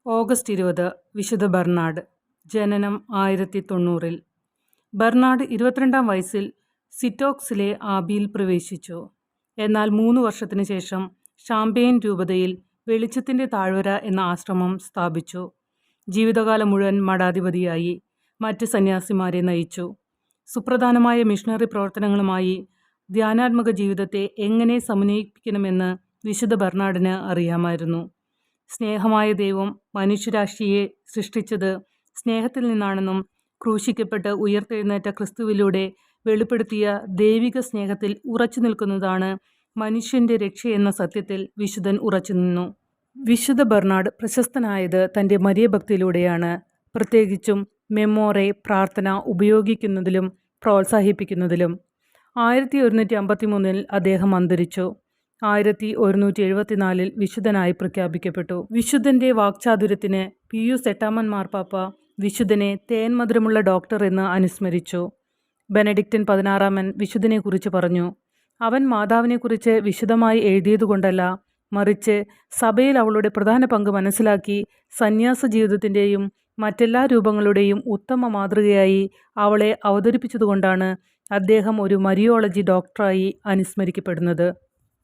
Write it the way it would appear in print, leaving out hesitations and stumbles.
August 20 വിശുദ്ധ Bernard. ജനനം 1090. Bernard 22-ാം വയസ്സിൽ സിറ്റോക്സിലെ ആബിയിൽ പ്രവേശിച്ചു. എന്നാൽ 3 വർഷത്തിനു ശേഷം ഷാംപെയിൻ രൂപതയിൽ വെളിച്ചത്തിൻ്റെ താഴ്വര എന്ന ആശ്രമം സ്ഥാപിച്ചു. ജീവിതകാലം മുഴുവൻ മഠാധിപതിയായി മറ്റ് സന്യാസിമാരെ നയിച്ചു. സുപ്രധാനമായ മിഷണറി പ്രവർത്തനങ്ങളുമായി ധ്യാനാത്മക ജീവിതത്തെ എങ്ങനെ സമന്വയിപ്പിക്കണമെന്ന് വിശുദ്ധ ബർണാഡിന് അറിയാമായിരുന്നു. സ്നേഹമായ ദൈവം മനുഷ്യരാശിയെ സൃഷ്ടിച്ചത് സ്നേഹത്തിൽ നിന്നാണെന്നും ക്രൂശിക്കപ്പെട്ട് ഉയർത്തെഴുന്നേറ്റ ക്രിസ്തുവിലൂടെ വെളിപ്പെടുത്തിയ ദൈവിക സ്നേഹത്തിൽ ഉറച്ചു നിൽക്കുന്നതാണ് മനുഷ്യൻ്റെ രക്ഷയെന്ന സത്യത്തിൽ വിശുദ്ധൻ ഉറച്ചു നിന്നു. വിശുദ്ധ ബർണാഡ് പ്രശസ്തനായത് തൻ്റെ മരിയഭക്തിയിലൂടെയാണ്, പ്രത്യേകിച്ചും മെമ്മോറെ പ്രാർത്ഥന ഉപയോഗിക്കുന്നതിലും പ്രോത്സാഹിപ്പിക്കുന്നതിലും. 1153 അദ്ദേഹം അന്തരിച്ചു. 1174 വിശുദ്ധനായി പ്രഖ്യാപിക്കപ്പെട്ടു. വിശുദ്ധൻ്റെ വാക്ചാതുര്യത്തിന് പിയൂസ് 8-ാമൻ മാർപ്പാപ്പ വിശുദ്ധനെ തേൻമധുരമുള്ള ഡോക്ടർ എന്ന് അനുസ്മരിച്ചു. ബെനഡിക്റ്റൻ 16-ാമൻ വിശുദ്ധനെക്കുറിച്ച് പറഞ്ഞു: അവൻ മാതാവിനെക്കുറിച്ച് വിശദമായി എഴുതിയതുകൊണ്ടല്ല, മറിച്ച് സഭയിൽ അവളുടെ പ്രധാന പങ്ക് മനസ്സിലാക്കി സന്യാസ ജീവിതത്തിൻ്റെയും മറ്റെല്ലാ രൂപങ്ങളുടെയും ഉത്തമ മാതൃകയായി അവളെ അവതരിപ്പിച്ചതുകൊണ്ടാണ് അദ്ദേഹം ഒരു മരിയോളജി ഡോക്ടറായി അനുസ്മരിക്കപ്പെടുന്നത്.